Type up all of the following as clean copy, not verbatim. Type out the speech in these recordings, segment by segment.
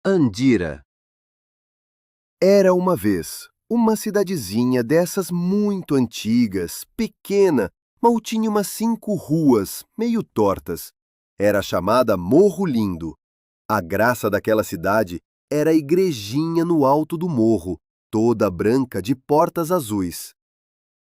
Andira. Era uma vez uma cidadezinha dessas muito antigas, pequena, mal tinha umas 5 ruas, meio tortas. Era chamada Morro Lindo. A graça daquela cidade era a igrejinha no alto do morro, toda branca de portas azuis.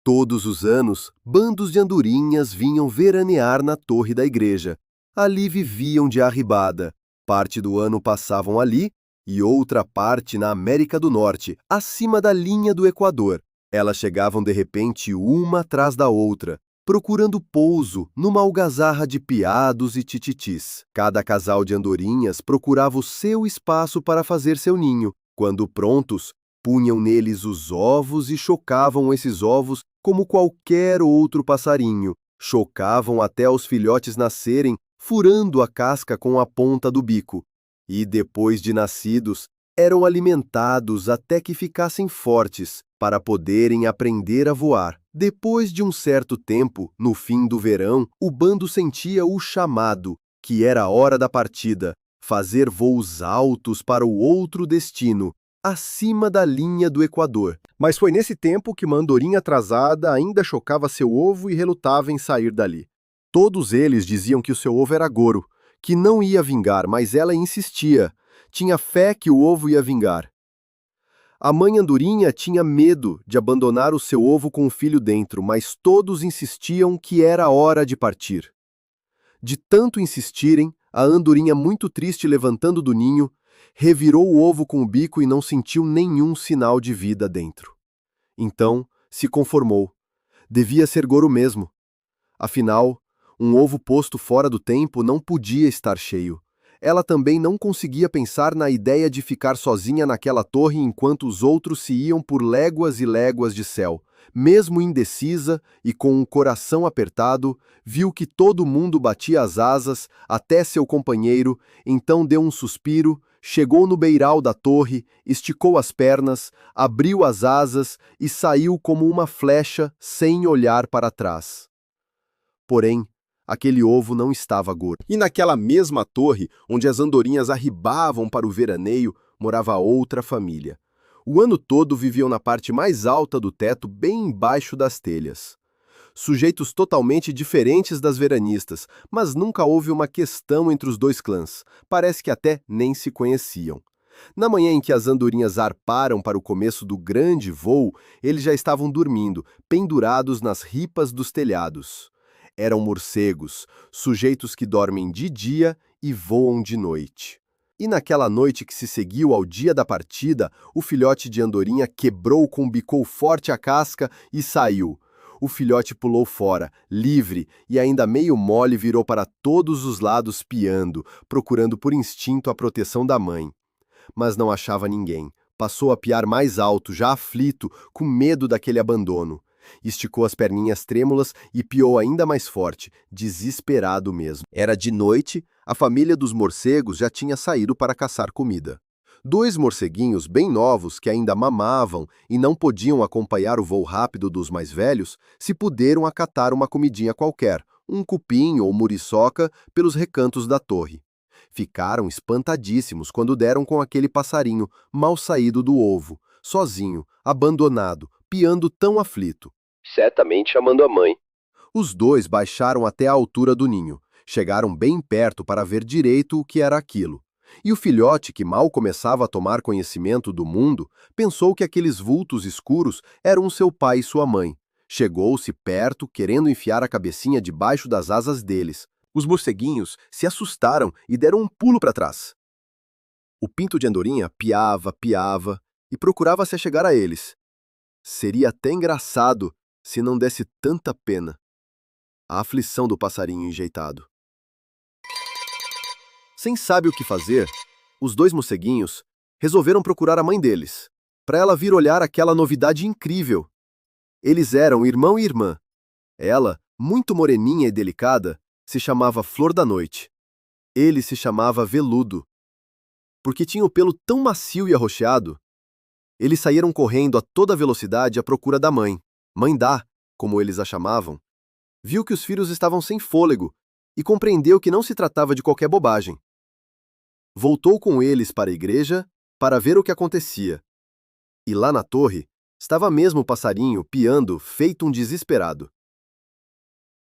Todos os anos, bandos de andorinhas vinham veranear na torre da igreja. Ali viviam de arribada. Parte do ano passavam ali e outra parte na América do Norte, acima da linha do Equador. Elas chegavam de repente uma atrás da outra, procurando pouso numa algazarra de piados e tititis. Cada casal de andorinhas procurava o seu espaço para fazer seu ninho. Quando prontos, punham neles os ovos e chocavam esses ovos como qualquer outro passarinho. Chocavam até os filhotes nascerem, furando a casca com a ponta do bico. E depois de nascidos, eram alimentados até que ficassem fortes, para poderem aprender a voar. Depois de um certo tempo, no fim do verão, o bando sentia o chamado, que era a hora da partida, fazer voos altos para o outro destino, acima da linha do Equador. Mas foi nesse tempo que uma andorinha atrasada ainda chocava seu ovo e relutava em sair dali. Todos eles diziam que o seu ovo era Goro, que não ia vingar, mas ela insistia. Tinha fé que o ovo ia vingar. A mãe andorinha tinha medo de abandonar o seu ovo com o filho dentro, mas todos insistiam que era hora de partir. De tanto insistirem, a andorinha, muito triste levantando do ninho, revirou o ovo com o bico e não sentiu nenhum sinal de vida dentro. Então, se conformou. Devia ser Goro mesmo. Afinal, um ovo posto fora do tempo não podia estar cheio. Ela também não conseguia pensar na ideia de ficar sozinha naquela torre enquanto os outros se iam por léguas e léguas de céu. Mesmo indecisa e com o coração apertado, viu que todo mundo batia as asas, até seu companheiro, então deu um suspiro, chegou no beiral da torre, esticou as pernas, abriu as asas e saiu como uma flecha sem olhar para trás. Porém, aquele ovo não estava gordo. E naquela mesma torre, onde as andorinhas arribavam para o veraneio, morava outra família. O ano todo viviam na parte mais alta do teto, bem embaixo das telhas. Sujeitos totalmente diferentes das veranistas, mas nunca houve uma questão entre os dois clãs. Parece que até nem se conheciam. Na manhã em que as andorinhas arparam para o começo do grande voo, eles já estavam dormindo, pendurados nas ripas dos telhados. Eram morcegos, sujeitos que dormem de dia e voam de noite. E naquela noite que se seguiu ao dia da partida, o filhote de andorinha quebrou com o bico forte a casca e saiu. O filhote pulou fora, livre, e ainda meio mole virou para todos os lados piando, procurando por instinto a proteção da mãe. Mas não achava ninguém. Passou a piar mais alto, já aflito, com medo daquele abandono. Esticou as perninhas trêmulas e piou ainda mais forte, desesperado mesmo. Era de noite, a família dos morcegos já tinha saído para caçar comida. 2 morceguinhos bem novos, que ainda mamavam e não podiam acompanhar o voo rápido dos mais velhos, se puderam acatar uma comidinha qualquer, um cupim ou muriçoca, pelos recantos da torre. Ficaram espantadíssimos quando deram com aquele passarinho, mal saído do ovo, sozinho, abandonado, piando tão aflito. Certamente chamando a mãe. Os 2 baixaram até a altura do ninho, chegaram bem perto para ver direito o que era aquilo. E o filhote, que mal começava a tomar conhecimento do mundo, pensou que aqueles vultos escuros eram seu pai e sua mãe. Chegou-se perto, querendo enfiar a cabecinha debaixo das asas deles. Os morceguinhos se assustaram e deram um pulo para trás. O pinto de andorinha piava e procurava se achegar a eles. Seria até engraçado se não desse tanta pena. A aflição do passarinho enjeitado. Sem saber o que fazer, os 2 morceguinhos resolveram procurar a mãe deles, para ela vir olhar aquela novidade incrível. Eles eram irmão e irmã. Ela, muito moreninha e delicada, se chamava Flor da Noite. Ele se chamava Veludo. Porque tinha o pelo tão macio e arroxeado, eles saíram correndo a toda velocidade à procura da mãe. Mãe Dá, como eles a chamavam, viu que os filhos estavam sem fôlego e compreendeu que não se tratava de qualquer bobagem. Voltou com eles para a igreja para ver o que acontecia. E lá na torre, estava mesmo o passarinho piando, feito um desesperado.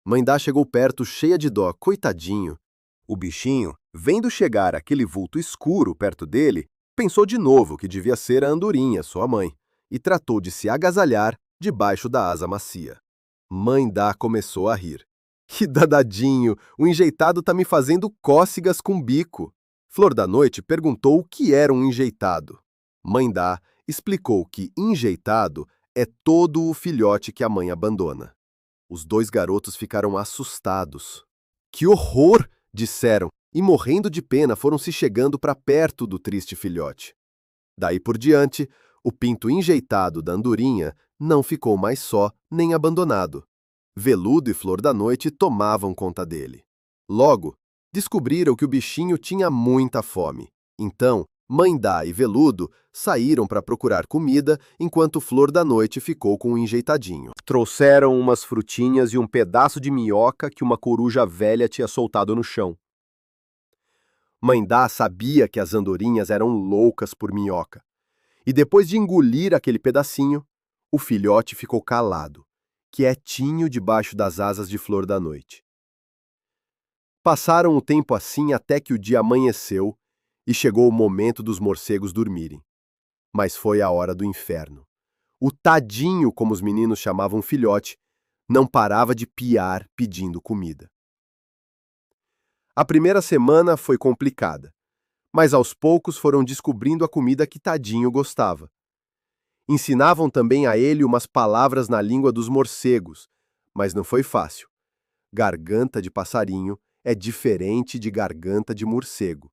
Mãe Dá chegou perto, cheia de dó. Coitadinho. O bichinho, vendo chegar aquele vulto escuro perto dele, pensou de novo que devia ser a andorinha, sua mãe, e tratou de se agasalhar debaixo da asa macia. Mãe Dá começou a rir. Que dadadinho! O enjeitado tá me fazendo cócegas com o bico. Flor da Noite perguntou o que era um enjeitado. Mãe Dá explicou que enjeitado é todo o filhote que a mãe abandona. Os dois garotos ficaram assustados. Que horror! Disseram, e morrendo de pena foram se chegando para perto do triste filhote. Daí por diante, o pinto enjeitado da andorinha não ficou mais só nem abandonado. Veludo e Flor da Noite tomavam conta dele. Logo, descobriram que o bichinho tinha muita fome. Então, Mãe Dá e Veludo saíram para procurar comida, enquanto Flor da Noite ficou com o enjeitadinho. Trouxeram umas frutinhas e um pedaço de minhoca que uma coruja velha tinha soltado no chão. Mãe Dá sabia que as andorinhas eram loucas por minhoca. E depois de engolir aquele pedacinho, o filhote ficou calado, quietinho debaixo das asas de Flor da Noite. Passaram o tempo assim até que o dia amanheceu e chegou o momento dos morcegos dormirem. Mas foi a hora do inferno. O tadinho, como os meninos chamavam o filhote, não parava de piar pedindo comida. A primeira semana foi complicada, mas aos poucos foram descobrindo a comida que Tadinho gostava. Ensinavam também a ele umas palavras na língua dos morcegos, mas não foi fácil. Garganta de passarinho é diferente de garganta de morcego.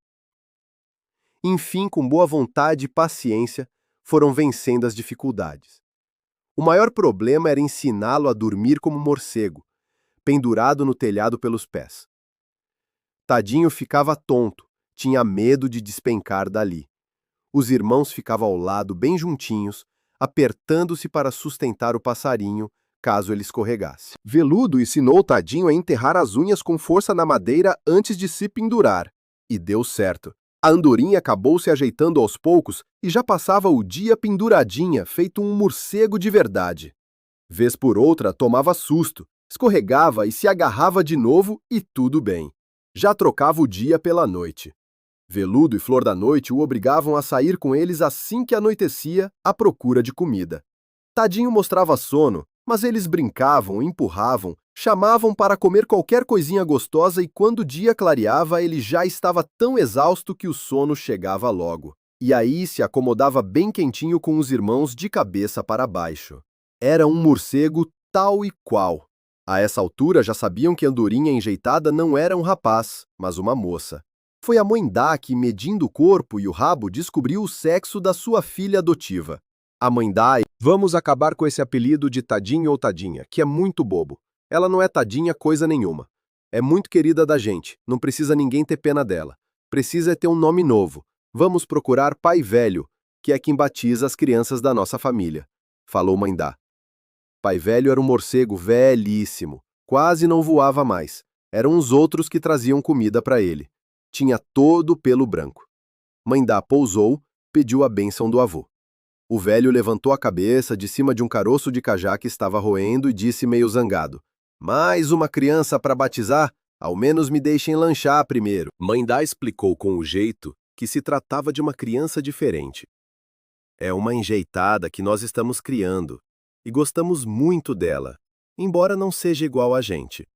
Enfim, com boa vontade e paciência, foram vencendo as dificuldades. O maior problema era ensiná-lo a dormir como morcego, pendurado no telhado pelos pés. Tadinho ficava tonto, tinha medo de despencar dali. Os irmãos ficavam ao lado, bem juntinhos, apertando-se para sustentar o passarinho, caso ele escorregasse. Veludo ensinou Tadinho a enterrar as unhas com força na madeira antes de se pendurar. E deu certo. A andorinha acabou se ajeitando aos poucos e já passava o dia penduradinha, feito um morcego de verdade. Vez por outra, tomava susto, escorregava e se agarrava de novo e tudo bem. Já trocava o dia pela noite. Veludo e Flor da Noite o obrigavam a sair com eles assim que anoitecia, à procura de comida. Tadinho mostrava sono, mas eles brincavam, empurravam, chamavam para comer qualquer coisinha gostosa e quando o dia clareava ele já estava tão exausto que o sono chegava logo. E aí se acomodava bem quentinho com os irmãos de cabeça para baixo. Era um morcego tal e qual. A essa altura já sabiam que Andorinha Enjeitada não era um rapaz, mas uma moça. Foi a Mãe Dá que, medindo o corpo e o rabo, descobriu o sexo da sua filha adotiva. A Mãe Dá... Vamos acabar com esse apelido de Tadinho ou Tadinha, que é muito bobo. Ela não é tadinha coisa nenhuma. É muito querida da gente, não precisa ninguém ter pena dela. Precisa ter um nome novo. Vamos procurar Pai Velho, que é quem batiza as crianças da nossa família, falou Mãe Dá. Pai Velho era um morcego velhíssimo, quase não voava mais. Eram os outros que traziam comida para ele. Tinha todo o pelo branco. Mãe Dá pousou, pediu a bênção do avô. O velho levantou a cabeça de cima de um caroço de cajá que estava roendo e disse meio zangado: mais uma criança para batizar? Ao menos me deixem lanchar primeiro. Mãe Dá explicou com o jeito que se tratava de uma criança diferente. É uma enjeitada que nós estamos criando, e gostamos muito dela, embora não seja igual a gente.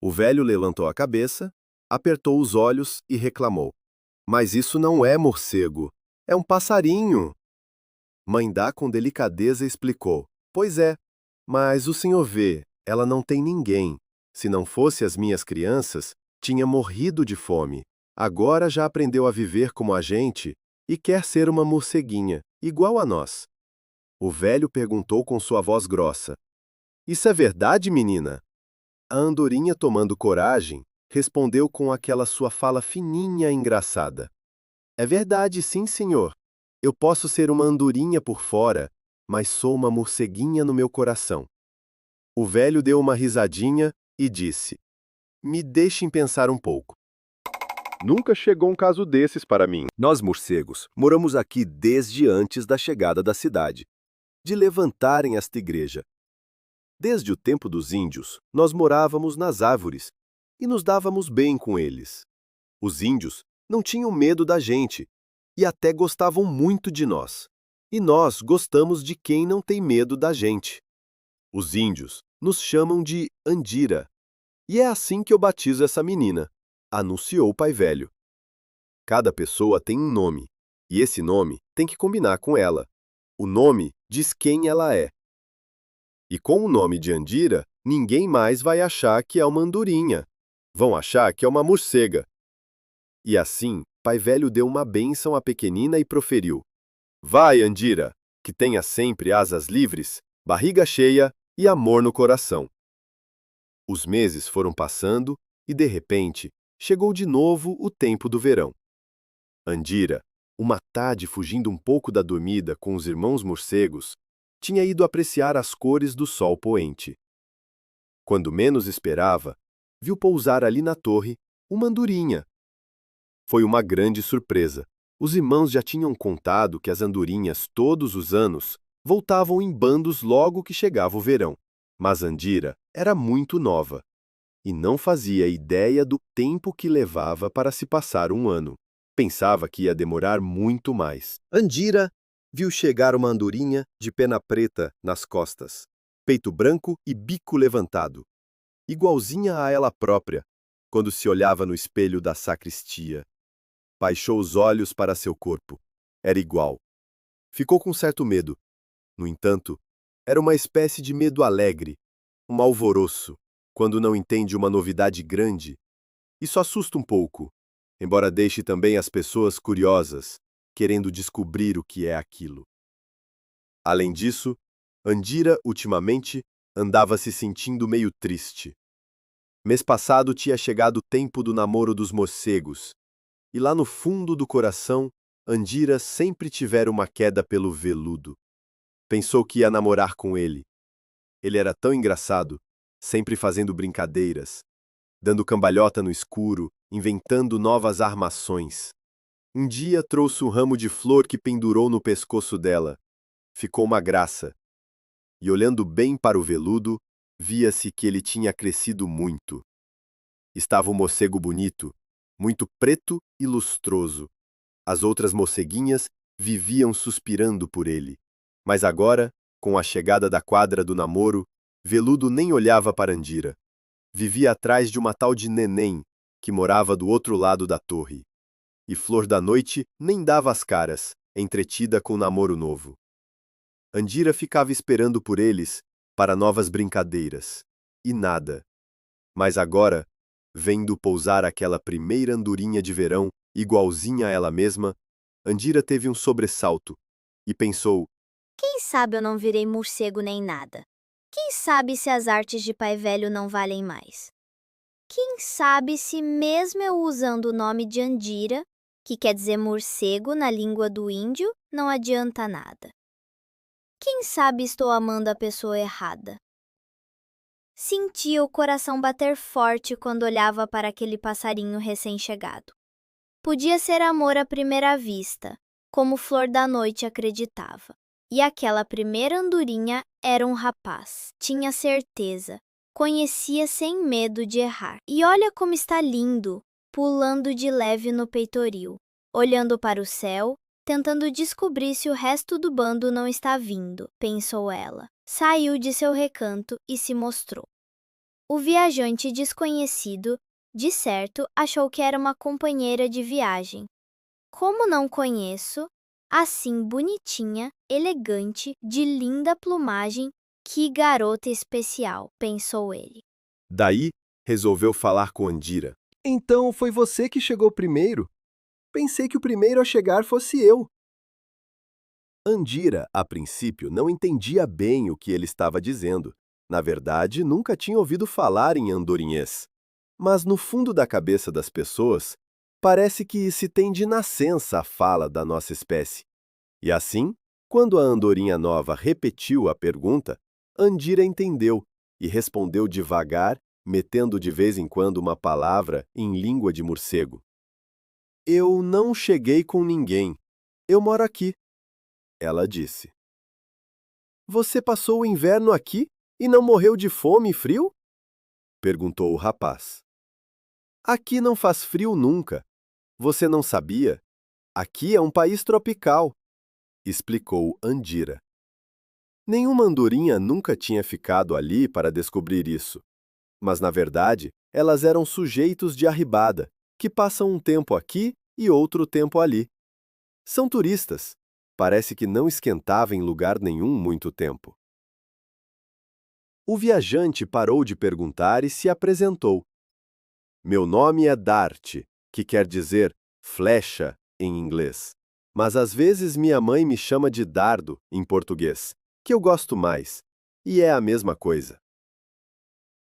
O velho levantou a cabeça, apertou os olhos e reclamou: mas isso não é morcego, é um passarinho. Mãe Dá com delicadeza explicou: pois é, mas o senhor vê, ela não tem ninguém. Se não fosse as minhas crianças, tinha morrido de fome. Agora já aprendeu a viver como a gente e quer ser uma morceguinha, igual a nós. O velho perguntou com sua voz grossa: isso é verdade, menina? A andorinha, tomando coragem, respondeu com aquela sua fala fininha e engraçada: é verdade, sim, senhor. Eu posso ser uma andorinha por fora, mas sou uma morceguinha no meu coração. O velho deu uma risadinha e disse: me deixem pensar um pouco. Nunca chegou um caso desses para mim. Nós, morcegos, moramos aqui desde antes da chegada da cidade, de levantarem esta igreja. Desde o tempo dos índios, nós morávamos nas árvores e nos dávamos bem com eles. Os índios não tinham medo da gente e até gostavam muito de nós. E nós gostamos de quem não tem medo da gente. Os índios nos chamam de Andira. E é assim que eu batizo essa menina, anunciou o pai velho. Cada pessoa tem um nome, e esse nome tem que combinar com ela. O nome diz quem ela é. E com o nome de Andira, ninguém mais vai achar que é uma andorinha. Vão achar que é uma morcega. E assim, pai velho deu uma bênção à pequenina e proferiu: Vai, Andira, que tenha sempre asas livres, barriga cheia e amor no coração. Os meses foram passando e, de repente, chegou de novo o tempo do verão. Andira, uma tarde fugindo um pouco da dormida com os irmãos morcegos, tinha ido apreciar as cores do sol poente. Quando menos esperava, viu pousar ali na torre uma andorinha. Foi uma grande surpresa. Os irmãos já tinham contado que as andorinhas, todos os anos, voltavam em bandos logo que chegava o verão. Mas Andira era muito nova e não fazia ideia do tempo que levava para se passar um ano. Pensava que ia demorar muito mais. Andira viu chegar uma andorinha de pena preta nas costas, peito branco e bico levantado, igualzinha a ela própria, quando se olhava no espelho da sacristia. Baixou os olhos para seu corpo. Era igual. Ficou com certo medo. No entanto, era uma espécie de medo alegre, um alvoroço, quando não entende uma novidade grande. Isso assusta um pouco, embora deixe também as pessoas curiosas, querendo descobrir o que é aquilo. Além disso, Andira, ultimamente, andava se sentindo meio triste. Mês passado tinha chegado o tempo do namoro dos morcegos, e lá no fundo do coração, Andira sempre tivera uma queda pelo veludo. Pensou que ia namorar com ele. Ele era tão engraçado, sempre fazendo brincadeiras, dando cambalhota no escuro, inventando novas armações. Um dia trouxe um ramo de flor que pendurou no pescoço dela. Ficou uma graça. E olhando bem para o veludo, via-se que ele tinha crescido muito. Estava um morcego bonito, muito preto e lustroso. As outras morceguinhas viviam suspirando por ele. Mas agora, com a chegada da quadra do namoro, Veludo nem olhava para Andira. Vivia atrás de uma tal de Neném, que morava do outro lado da torre. E Flor da Noite nem dava as caras, entretida com o namoro novo. Andira ficava esperando por eles para novas brincadeiras. E nada. Mas agora, vendo pousar aquela primeira andorinha de verão, igualzinha a ela mesma, Andira teve um sobressalto e pensou: Quem sabe eu não virei morcego nem nada? Quem sabe se as artes de pai velho não valem mais? Quem sabe se mesmo eu usando o nome de Andira, que quer dizer morcego na língua do índio, não adianta nada? Quem sabe estou amando a pessoa errada? Sentia o coração bater forte quando olhava para aquele passarinho recém-chegado. Podia ser amor à primeira vista, como Flor da Noite acreditava. E aquela primeira andorinha era um rapaz, tinha certeza, conhecia sem medo de errar. E olha como está lindo, pulando de leve no peitoril, olhando para o céu, tentando descobrir se o resto do bando não está vindo, pensou ela. Saiu de seu recanto e se mostrou. O viajante desconhecido, de certo, achou que era uma companheira de viagem. Como não conheço, assim bonitinha, elegante, de linda plumagem, que garota especial, pensou ele. Daí, resolveu falar com Andira. Então foi você que chegou primeiro? Pensei que o primeiro a chegar fosse eu. Andira, a princípio, não entendia bem o que ele estava dizendo. Na verdade, nunca tinha ouvido falar em andorinhês. Mas no fundo da cabeça das pessoas, parece que se tem de nascença a fala da nossa espécie. E assim, quando a andorinha nova repetiu a pergunta, Andira entendeu e respondeu devagar, metendo de vez em quando uma palavra em língua de morcego. Eu não cheguei com ninguém. Eu moro aqui, ela disse. Você passou o inverno aqui e não morreu de fome e frio? Perguntou o rapaz. Aqui não faz frio nunca. Você não sabia? Aqui é um país tropical, explicou Andira. Nenhuma andorinha nunca tinha ficado ali para descobrir isso. Mas, na verdade, elas eram sujeitos de arribada, que passam um tempo aqui e outro tempo ali. São turistas. Parece que não esquentava em lugar nenhum muito tempo. O viajante parou de perguntar e se apresentou. Meu nome é Dart, que quer dizer flecha em inglês. Mas às vezes minha mãe me chama de dardo em português, que eu gosto mais, e é a mesma coisa.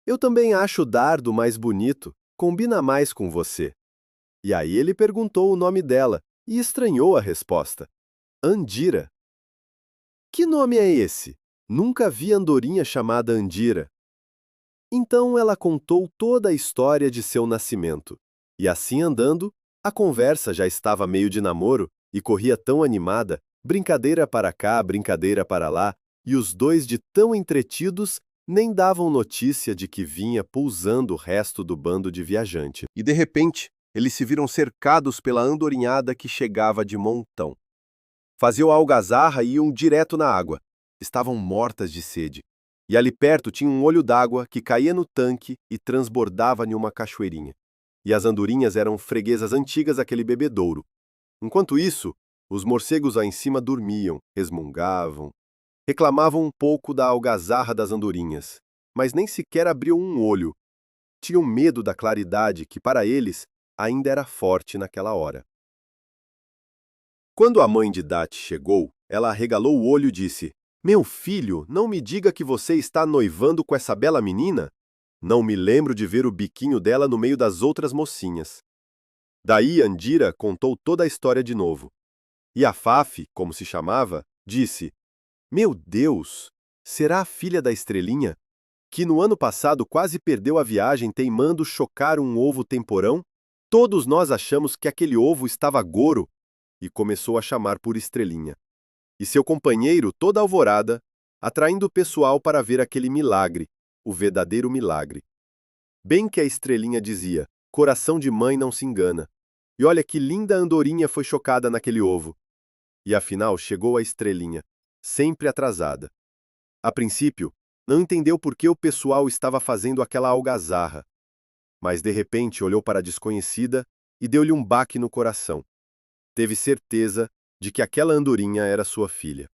Eu também acho o dardo mais bonito, combina mais com você. E aí ele perguntou o nome dela e estranhou a resposta. Andira. Que nome é esse? Nunca vi andorinha chamada Andira. Então ela contou toda a história de seu nascimento. E assim andando, a conversa já estava meio de namoro e corria tão animada, brincadeira para cá, brincadeira para lá, e os dois de tão entretidos nem davam notícia de que vinha pousando o resto do bando de viajante. E de repente, eles se viram cercados pela andorinhada que chegava de montão. Faziam a algazarra e iam direto na água. Estavam mortas de sede. E ali perto tinha um olho d'água que caía no tanque e transbordava em uma cachoeirinha. E as andorinhas eram freguesas antigas daquele bebedouro. Enquanto isso, os morcegos lá em cima dormiam, resmungavam, reclamavam um pouco da algazarra das andorinhas, mas nem sequer abriam um olho. Tinham medo da claridade que, para eles, ainda era forte naquela hora. Quando a mãe de Dat chegou, ela arregalou o olho e disse: Meu filho, não me diga que você está noivando com essa bela menina? Não me lembro de ver o biquinho dela no meio das outras mocinhas. Daí Andira contou toda a história de novo. E a Faf, como se chamava, disse: Meu Deus, será a filha da estrelinha? Que no ano passado quase perdeu a viagem teimando chocar um ovo temporão? Todos nós achamos que aquele ovo estava goro. E começou a chamar por estrelinha. E seu companheiro, toda alvorada, atraindo o pessoal para ver aquele milagre, o verdadeiro milagre. Bem que a estrelinha dizia: coração de mãe não se engana. E olha que linda andorinha foi chocada naquele ovo. E afinal chegou a estrelinha, sempre atrasada. A princípio, não entendeu por que o pessoal estava fazendo aquela algazarra. Mas de repente olhou para a desconhecida e deu-lhe um baque no coração. Teve certeza de que aquela andorinha era sua filha.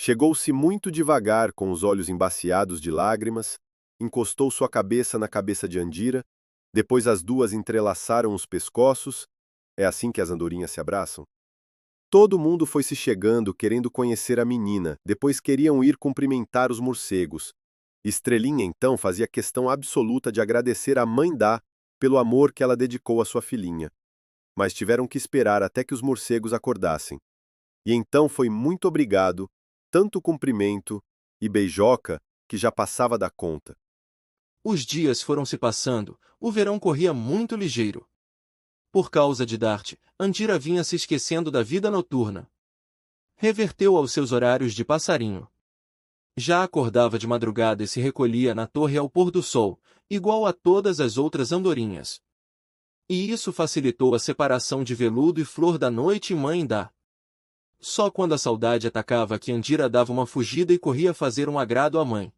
Chegou-se muito devagar, com os olhos embaciados de lágrimas, encostou sua cabeça na cabeça de Andira, depois as duas entrelaçaram os pescoços. É assim que as andorinhas se abraçam? Todo mundo foi se chegando, querendo conhecer a menina, depois queriam ir cumprimentar os morcegos. Estrelinha, então, fazia questão absoluta de agradecer à mãe Dá pelo amor que ela dedicou à sua filhinha. Mas tiveram que esperar até que os morcegos acordassem. E então foi muito obrigado, tanto cumprimento e beijoca que já passava da conta. Os dias foram se passando, o verão corria muito ligeiro. Por causa de Dart, Andira vinha se esquecendo da vida noturna. Reverteu aos seus horários de passarinho. Já acordava de madrugada e se recolhia na torre ao pôr do sol, igual a todas as outras andorinhas. E isso facilitou a separação de Veludo e Flor da Noite e Mãe Dá. Só quando a saudade atacava que Andira dava uma fugida e corria fazer um agrado à mãe.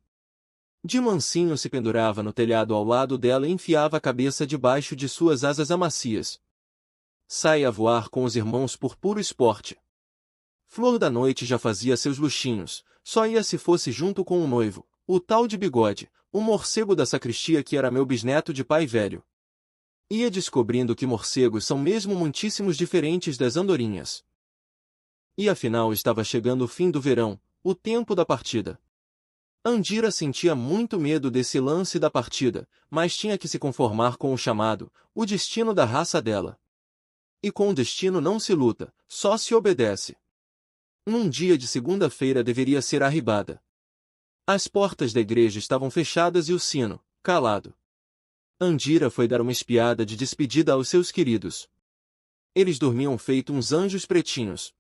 De mansinho se pendurava no telhado ao lado dela e enfiava a cabeça debaixo de suas asas amacias. Saia a voar com os irmãos por puro esporte. Flor da Noite já fazia seus luxinhos, só ia se fosse junto com o noivo, o tal de Bigode, o morcego da sacristia que era meu bisneto de pai velho. Ia descobrindo que morcegos são mesmo muitíssimos diferentes das andorinhas. E afinal estava chegando o fim do verão, o tempo da partida. Andira sentia muito medo desse lance da partida, mas tinha que se conformar com o chamado, o destino da raça dela. E com o destino não se luta, só se obedece. Num dia de segunda-feira deveria ser arribada. As portas da igreja estavam fechadas e o sino, calado. Andira foi dar uma espiada de despedida aos seus queridos. Eles dormiam feito uns anjos pretinhos.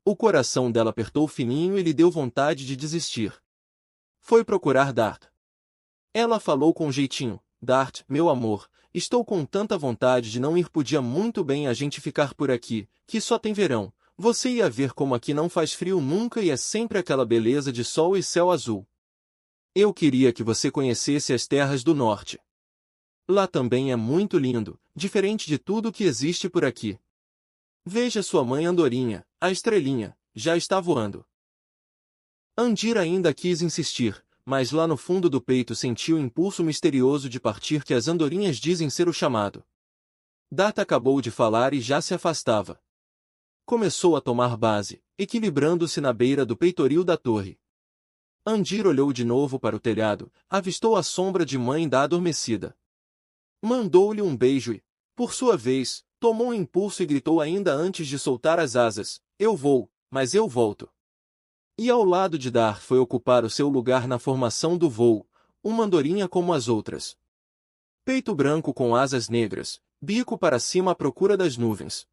O coração dela apertou fininho e lhe deu vontade de desistir. Foi procurar Dart. Ela falou com jeitinho. Dart, meu amor, estou com tanta vontade de não ir, podia muito bem a gente ficar por aqui, que só tem verão. Você ia ver como aqui não faz frio nunca e é sempre aquela beleza de sol e céu azul. Eu queria que você conhecesse as terras do norte. Lá também é muito lindo, diferente de tudo que existe por aqui. Veja sua mãe Andorinha, a estrelinha, já está voando. Andira ainda quis insistir, mas lá no fundo do peito sentiu o impulso misterioso de partir que as andorinhas dizem ser o chamado. Dart acabou de falar e já se afastava. Começou a tomar base, equilibrando-se na beira do peitoril da torre. Andira olhou de novo para o telhado, avistou a sombra de mãe da adormecida. Mandou-lhe um beijo e, por sua vez, tomou um impulso e gritou ainda antes de soltar as asas: eu vou, mas eu volto. E ao lado de Dart foi ocupar o seu lugar na formação do voo, uma andorinha como as outras. Peito branco com asas negras, bico para cima à procura das nuvens.